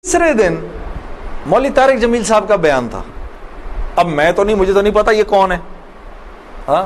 تیسرے دن مولوی طارق جمیل صاحب کا بیان تھا. اب میں تو نہیں, مجھے تو نہیں پتا یہ کون ہے. ہاں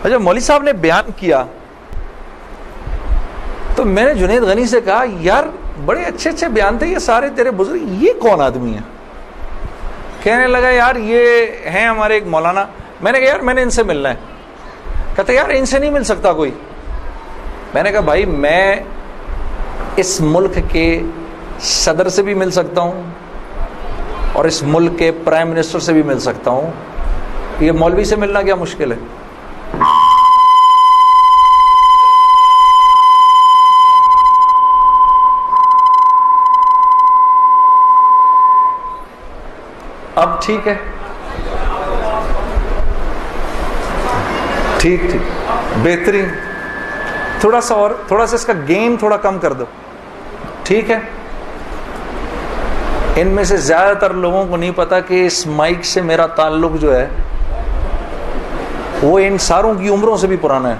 اچھا, مولوی صاحب نے بیان کیا تو میں نے جنید غنی سے کہا یار بڑے اچھے اچھے بیان تھے یہ سارے تیرے بزرگ, یہ کون آدمی ہے؟ کہنے لگا یار یہ ہیں ہمارے ایک مولانا. میں نے کہا یار میں نے ان سے ملنا ہے. کہتے یار ان سے نہیں مل سکتا کوئی. میں نے کہا بھائی میں اس ملک کے صدر سے بھی مل سکتا ہوں اور اس ملک کے پرائم منسٹر سے بھی مل سکتا ہوں, یہ مولوی سے ملنا کیا مشکل ہے؟ اب ٹھیک ہے, ٹھیک ٹھیک بہترین, تھوڑا سا اور, تھوڑا سا اس کا گیم تھوڑا کم کر دو. ٹھیک ہے, ان میں سے زیادہ تر لوگوں کو نہیں پتا کہ اس مائک سے میرا تعلق جو ہے وہ ان ساروں کی عمروں سے بھی پرانا ہے.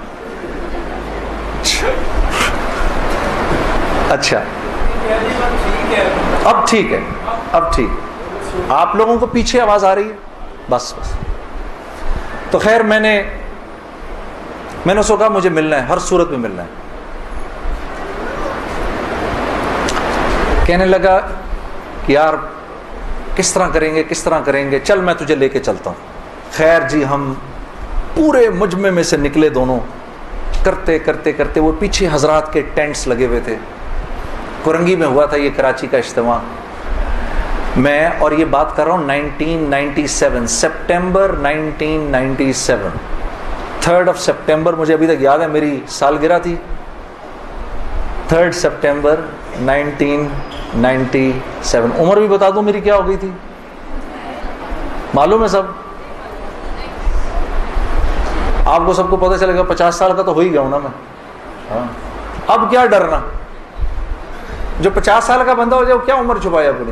اچھا اب ٹھیک ہے, اب ٹھیک. آپ لوگوں کو پیچھے آواز آ رہی ہے؟ بس بس. تو خیر میں نے اس کو کہا مجھے ملنا ہے, ہر صورت میں ملنا ہے. کہنے لگا یار کس طرح کریں گے, کس طرح کریں گے, چل میں تجھے لے کے چلتا ہوں. خیر جی ہم پورے مجمع میں سے نکلے دونوں, کرتے کرتے کرتے وہ پیچھے حضرات کے ٹینٹس لگے ہوئے تھے. کرنگی میں ہوا تھا یہ کراچی کا اجتماع. میں اور یہ بات کر رہا ہوں 1997 سپٹمبر 1997 3 سپٹمبر مجھے ابھی تک یاد ہے, میری سالگرہ تھی 3 سپٹمبر 1997. عمر بھی بتا دوں میری کیا ہو گئی تھی, معلوم ہے سب آپ کو, سب کو پتہ چلے گا. 50 سال کا تو ہو ہی گیا ہوں نا میں. ہاں اب کیا ڈرنا, جو 50 سال کا بندہ ہو جائے وہ کیا عمر چھپایا اپنے.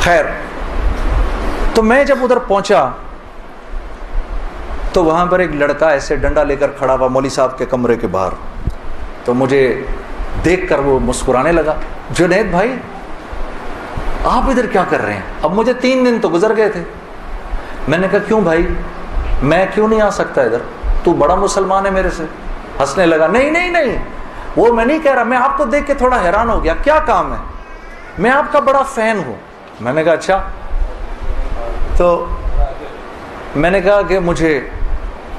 خیر تو میں جب ادھر پہنچا تو وہاں پر ایک لڑکا ایسے ڈنڈا لے کر کھڑا ہوا مولوی صاحب کے کمرے کے باہر. تو مجھے دیکھ کر وہ مسکرانے لگا, جنید بھائی آپ ادھر کیا کر رہے ہیں؟ اب مجھے 3 دن تو گزر گئے تھے. میں نے کہا کیوں بھائی, میں کیوں نہیں آ سکتا ادھر, تو بڑا مسلمان ہے میرے سے. ہنسنے لگا, نہیں نہیں نہیں وہ میں نہیں کہہ رہا, میں آپ کو دیکھ کے تھوڑا حیران ہو گیا, کیا کام ہے؟ میں آپ کا بڑا فین ہوں. میں نے کہا اچھا. تو میں نے کہا کہ مجھے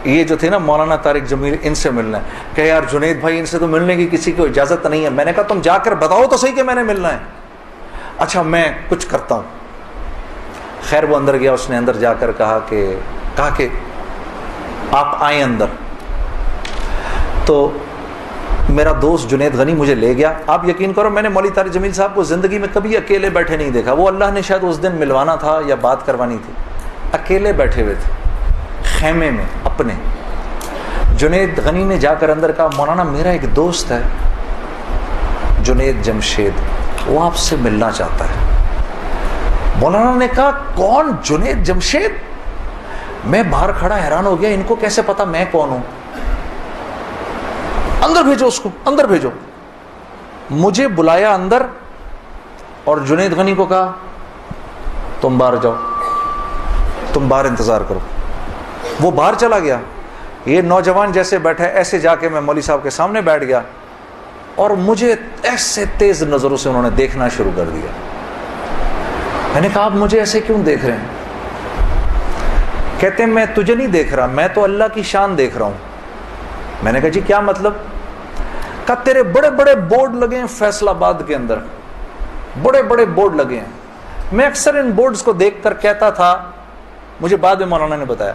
یہ جو تھے نا مولانا طارق جمیل, ان سے ملنا ہے. کہ یار جنید بھائی ان سے تو ملنے کی کسی کو اجازت نہیں ہے. میں نے کہا تم جا کر بتاؤ تو صحیح کہ میں نے ملنا ہے. اچھا میں کچھ کرتا ہوں. خیر وہ اندر گیا, اس نے اندر جا کر کہا کہ آپ آئیں اندر. تو میرا دوست جنید غنی مجھے لے گیا. آپ یقین کرو میں نے مولوی طارق جمیل صاحب کو زندگی میں کبھی اکیلے بیٹھے نہیں دیکھا. وہ اللہ نے شاید اس دن ملوانا تھا یا بات کروانی تھی, اکیلے بیٹھے ہوئے تھے خیمے میں اپنے. جنید غنی نے جا کر اندر کہا مولانا میرا ایک دوست ہے جنید جمشید, وہ آپ سے ملنا چاہتا ہے. مولانا نے کہا کون جنید جمشید؟ میں باہر کھڑا حیران ہو گیا, ان کو کیسے پتا میں کون ہوں؟ اندر بھیجو اس کو, اندر بھیجو. مجھے بلایا اندر اور جنید غنی کو کہا تم باہر جاؤ, تم باہر انتظار کرو. وہ باہر چلا گیا. یہ نوجوان جیسے بیٹھے ایسے جا کے میں مولوی صاحب کے سامنے بیٹھ گیا اور مجھے ایسے تیز نظروں سے انہوں نے دیکھنا شروع کر دیا. میں نے کہا آپ مجھے ایسے کیوں دیکھ رہے ہیں؟ کہتے ہیں میں تجھے نہیں دیکھ رہا, میں تو اللہ کی شان دیکھ رہا ہوں. میں نے کہا جی کیا مطلب؟ کہا تیرے بڑے بڑے بورڈ لگے ہیں فیصل آباد کے اندر, بڑے بڑے بورڈ لگے ہیں. میں اکثر ان بورڈز کو دیکھ کر کہتا تھا, مجھے بعد میں مولانا نے بتایا,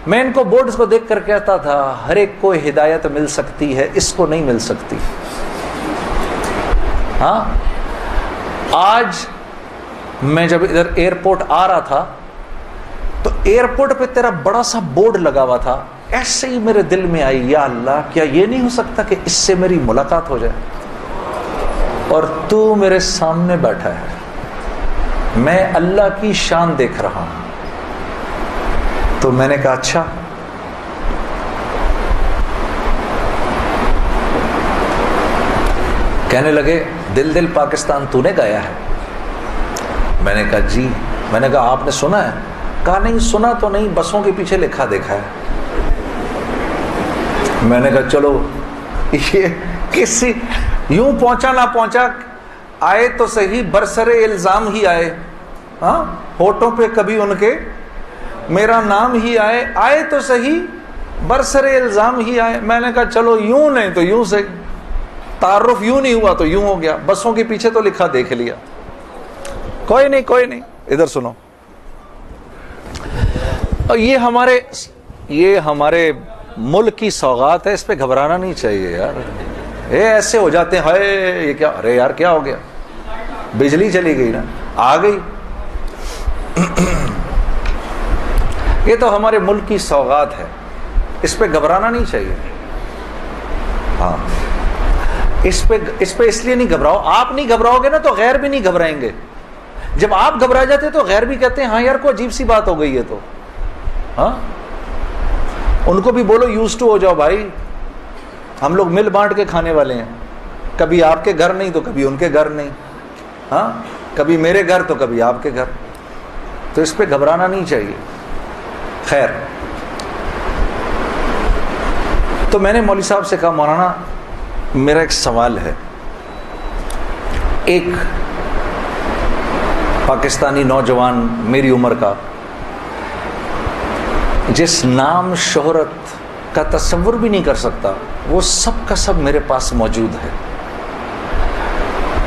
میں ان کو بورڈز کو دیکھ کر کہتا تھا ہر ایک کو ہدایت مل سکتی ہے, اس کو نہیں مل سکتی. ہاں آج میں جب ادھر ایئرپورٹ آ رہا تھا تو ایئرپورٹ پہ تیرا بڑا سا بورڈ لگا ہوا تھا, ایسے ہی میرے دل میں آئی یا اللہ کیا یہ نہیں ہو سکتا کہ اس سے میری ملاقات ہو جائے, اور تو میرے سامنے بیٹھا ہے, میں اللہ کی شان دیکھ رہا ہوں. تو میں نے کہا اچھا. کہنے لگے دل دل پاکستان تو نے گایا ہے؟ میں نے کہا جی. میں نے کہا آپ نے سنا ہے؟ کہا نہیں سنا تو نہیں, بسوں کے پیچھے لکھا دیکھا ہے. میں نے کہا چلو یہ کسی یوں پہنچا نہ پہنچا, آئے تو صحیح برسر الزام ہی آئے, ہاں ہوٹوں پہ کبھی ان کے میرا نام ہی آئے, آئے تو صحیح برسر الزام ہی آئے. میں نے کہا چلو یوں نہیں تو یوں سے, تعارف یوں نہیں ہوا تو یوں ہو گیا, بسوں کے پیچھے تو لکھا دیکھ لیا. کوئی نہیں کوئی نہیں, ادھر سنو. اور یہ ہمارے ملک کی سوغات ہے, اس پہ گھبرانا نہیں چاہیے یار. ایسے ہو جاتے ہیں یہ کیا, ارے یار کیا ہو گیا, بجلی چلی گئی نا, آ گئی. یہ تو ہمارے ملک کی سوغات ہے, اس پہ گھبرانا نہیں چاہیے. ہاں اس پہ اس لیے نہیں گھبراؤ, آپ نہیں گھبراؤ گے نا تو غیر بھی نہیں گھبرائیں گے. جب آپ گھبرا جاتے تو غیر بھی کہتے ہیں ہاں یار کوئی عجیب سی بات ہو گئی ہے. تو ہاں ان کو بھی بولو یوز ٹو ہو جاؤ بھائی, ہم لوگ مل بانٹ کے کھانے والے ہیں, کبھی آپ کے گھر نہیں تو کبھی ان کے گھر نہیں, ہاں کبھی میرے گھر تو کبھی آپ کے گھر. تو اس پہ گھبرانا نہیں چاہیے. خیر, تو میں نے مولوی صاحب سے کہا مولانا میرا ایک سوال ہے. ایک پاکستانی نوجوان میری عمر کا, جس نام شہرت کا تصور بھی نہیں کر سکتا, وہ سب کا سب میرے پاس موجود ہے,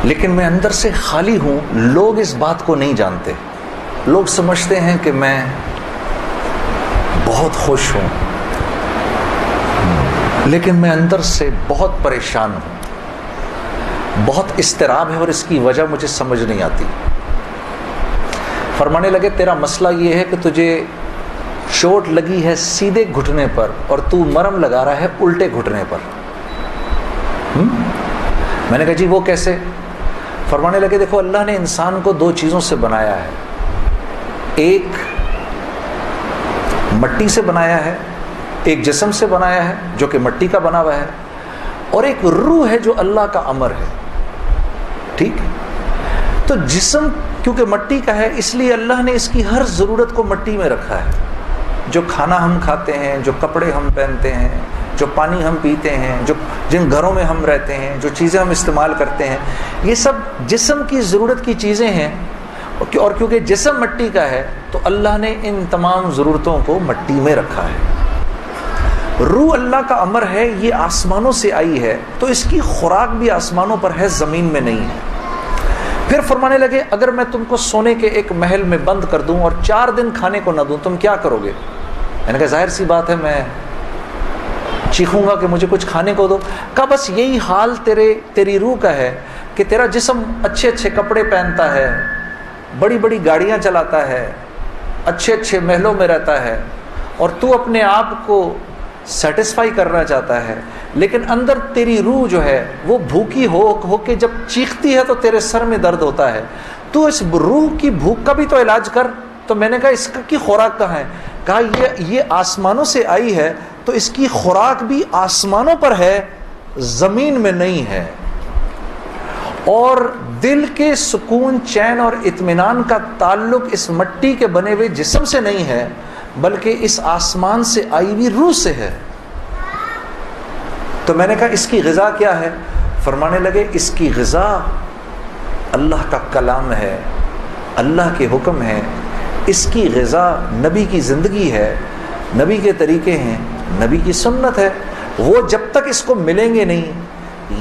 لیکن میں اندر سے خالی ہوں. لوگ اس بات کو نہیں جانتے, لوگ سمجھتے ہیں کہ میں بہت خوش ہوں, لیکن میں اندر سے بہت پریشان ہوں, بہت اضطراب ہے, اور اس کی وجہ مجھے سمجھ نہیں آتی. فرمانے لگے تیرا مسئلہ یہ ہے کہ تجھے چوٹ لگی ہے سیدھے گھٹنے پر, اور تو مرم لگا رہا ہے الٹے گھٹنے پر. میں نے کہا جی وہ کیسے؟ فرمانے لگے دیکھو اللہ نے انسان کو دو چیزوں سے بنایا ہے, ایک مٹی سے بنایا ہے, ایک جسم سے بنایا ہے جو کہ مٹی کا بنا ہوا ہے, اور ایک روح ہے جو اللہ کا امر ہے. ٹھیک, تو جسم کیونکہ مٹی کا ہے اس لیے اللہ نے اس کی ہر ضرورت کو مٹی میں رکھا ہے. جو کھانا ہم کھاتے ہیں, جو کپڑے ہم پہنتے ہیں, جو پانی ہم پیتے ہیں, جو جن گھروں میں ہم رہتے ہیں, جو چیزیں ہم استعمال کرتے ہیں, یہ سب جسم کی ضرورت کی چیزیں ہیں. اور کیونکہ جسم مٹی کا ہے تو اللہ نے ان تمام ضرورتوں کو مٹی میں رکھا ہے. روح اللہ کا امر ہے, یہ آسمانوں سے آئی ہے, تو اس کی خوراک بھی آسمانوں پر ہے, زمین میں نہیں ہے. پھر فرمانے لگے اگر میں تم کو سونے کے ایک محل میں بند کر دوں اور 4 دن کھانے کو نہ دوں, تم کیا کرو گے؟ میں نے کہا ظاہر سی بات ہے میں چیخوں گا کہ مجھے کچھ کھانے کو دو. کہا بس یہی حال تیری روح کا ہے کہ تیرا جسم اچھے اچھے کپڑے پہنتا ہے, بڑی بڑی گاڑیاں چلاتا ہے, اچھے اچھے محلوں میں رہتا ہے, اور تو اپنے آپ کو سیٹسفائی کرنا چاہتا ہے, لیکن اندر تیری روح جو ہے وہ بھوکی ہو کے جب چیختی ہے تو تیرے سر میں درد ہوتا ہے. تو اس روح کی بھوک کا بھی تو علاج کر. تو میں نے کہا اس کی خوراک کہاں ہے؟ کہا یہ آسمانوں سے آئی ہے تو اس کی خوراک بھی آسمانوں پر ہے, زمین میں نہیں ہے. اور دل کے سکون, چین اور اطمینان کا تعلق اس مٹی کے بنے ہوئے جسم سے نہیں ہے, بلکہ اس آسمان سے آئی ہوئی روح سے ہے. تو میں نے کہا اس کی غذا کیا ہے؟ فرمانے لگے اس کی غذا اللہ کا کلام ہے, اللہ کے حکم ہے, اس کی غذا نبی کی زندگی ہے, نبی کے طریقے ہیں, نبی کی سنت ہے. وہ جب تک اس کو ملیں گے نہیں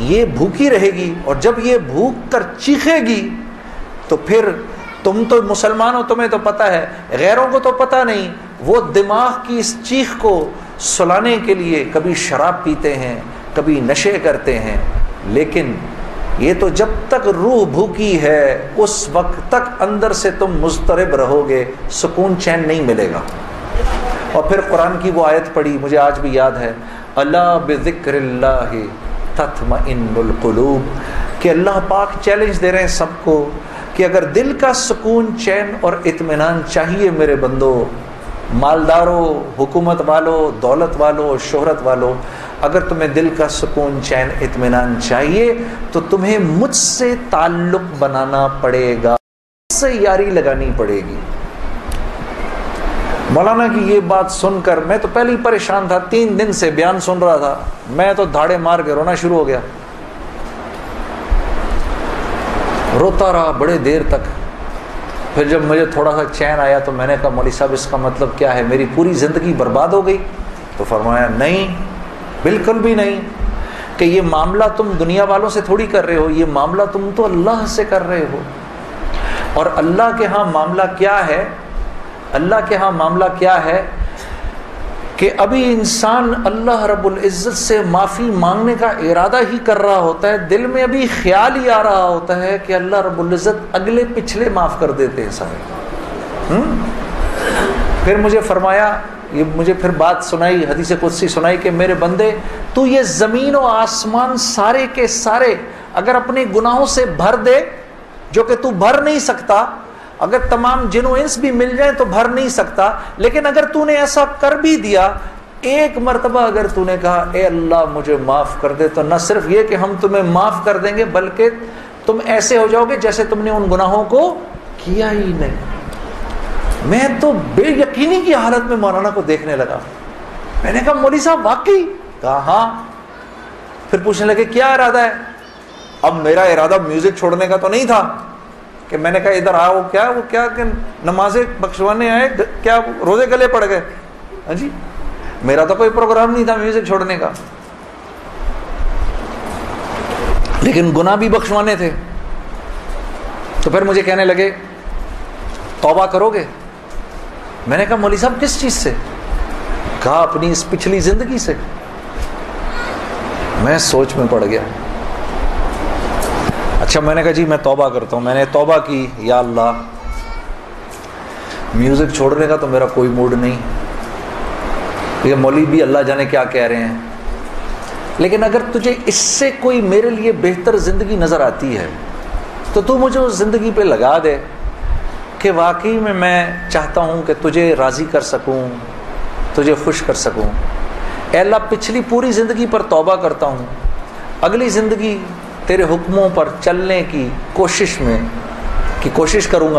یہ بھوکی رہے گی, اور جب یہ بھوک کر چیخے گی تو پھر تم تو مسلمان ہو, تمہیں تو پتہ ہے, غیروں کو تو پتہ نہیں. وہ دماغ کی اس چیخ کو سلانے کے لیے کبھی شراب پیتے ہیں, کبھی نشے کرتے ہیں, لیکن یہ تو جب تک روح بھوکی ہے اس وقت تک اندر سے تم مضطرب رہو گے, سکون چین نہیں ملے گا. اور پھر قرآن کی وہ آیت پڑھی, مجھے آج بھی یاد ہے, الا بذکر اللہ تطمئن القلوب, کہ اللہ پاک چیلنج دے رہے ہیں سب کو کہ اگر دل کا سکون, چین اور اطمینان چاہیے میرے بندو, مالداروں, حکومت والوں, دولت والوں, شہرت والوں, اگر تمہیں دل کا سکون چین اطمینان چاہیے تو تمہیں مجھ سے تعلق بنانا پڑے گا، مجھ سے یاری لگانی پڑے گی۔ مولانا کی یہ بات سن کر میں تو پہلے ہی پریشان تھا، 3 دن سے بیان سن رہا تھا، میں تو دھاڑے مار کے رونا شروع ہو گیا، روتا رہا بڑے دیر تک۔ پھر جب مجھے تھوڑا سا چین آیا تو میں نے کہا مولوی صاحب اس کا مطلب کیا ہے، میری پوری زندگی برباد ہو گئی؟ تو فرمایا نہیں، بالکل بھی نہیں، کہ یہ معاملہ تم دنیا والوں سے تھوڑی کر رہے ہو، یہ معاملہ تم تو اللہ سے کر رہے ہو۔ اور اللہ کے ہاں معاملہ کیا ہے؟ اللہ کے ہاں معاملہ کیا ہے کہ ابھی انسان اللہ رب العزت سے معافی مانگنے کا ارادہ ہی کر رہا ہوتا ہے، دل میں ابھی خیال ہی آ رہا ہوتا ہے کہ اللہ رب العزت اگلے پچھلے معاف کر دیتے ہیں سارے۔ پھر مجھے فرمایا، یہ مجھے پھر بات سنائی، حدیث قدسی سنائی کہ میرے بندے تو یہ زمین و آسمان سارے کے سارے اگر اپنے گناہوں سے بھر دے، جو کہ تو بھر نہیں سکتا، اگر تمام جن و انس بھی مل جائیں تو بھر نہیں سکتا، لیکن اگر تو نے ایسا کر بھی دیا، ایک مرتبہ اگر تو نے کہا اے اللہ مجھے معاف کر دے، تو نہ صرف یہ کہ ہم تمہیں معاف کر دیں گے بلکہ تم ایسے ہو جاؤ گے جیسے تم نے ان گناہوں کو کیا ہی نہیں۔ میں تو بے یقینی کی حالت میں مولانا کو دیکھنے لگا، میں نے کہا مولوی صاحب واقعی؟ کہا ہاں۔ پھر پوچھنے لگے کیا ارادہ ہے؟ اب میرا ارادہ میوزک چھوڑنے کا تو نہیں تھا کہ میں نے کہا ادھر آؤ، کیا وہ کیا کہ نمازیں بخشوانے آئے، کیا روزے گلے پڑ گئے؟ ہاں جی، میرا تو کوئی پروگرام نہیں تھا میوزک چھوڑنے کا، لیکن گناہ بھی بخشوانے تھے۔ تو پھر مجھے کہنے لگے توبہ کرو گے؟ میں نے کہا مولوی صاحب کس چیز سے؟ کہا اپنی اس پچھلی زندگی سے۔ میں سوچ میں پڑ گیا۔ اچھا میں نے کہا جی میں توبہ کرتا ہوں۔ میں نے توبہ کی، یا اللہ میوزک چھوڑنے کا تو میرا کوئی موڈ نہیں، یہ مولوی بھی اللہ جانے کیا کہہ رہے ہیں، لیکن اگر تجھے اس سے کوئی میرے لیے بہتر زندگی نظر آتی ہے تو تو مجھے اس زندگی پہ لگا دے کہ واقعی میں چاہتا ہوں کہ تجھے راضی کر سکوں، تجھے خوش کر سکوں۔ اے اللہ پچھلی پوری زندگی پر توبہ کرتا ہوں، اگلی زندگی تیرے حکموں پر چلنے کی کوشش کروں گا۔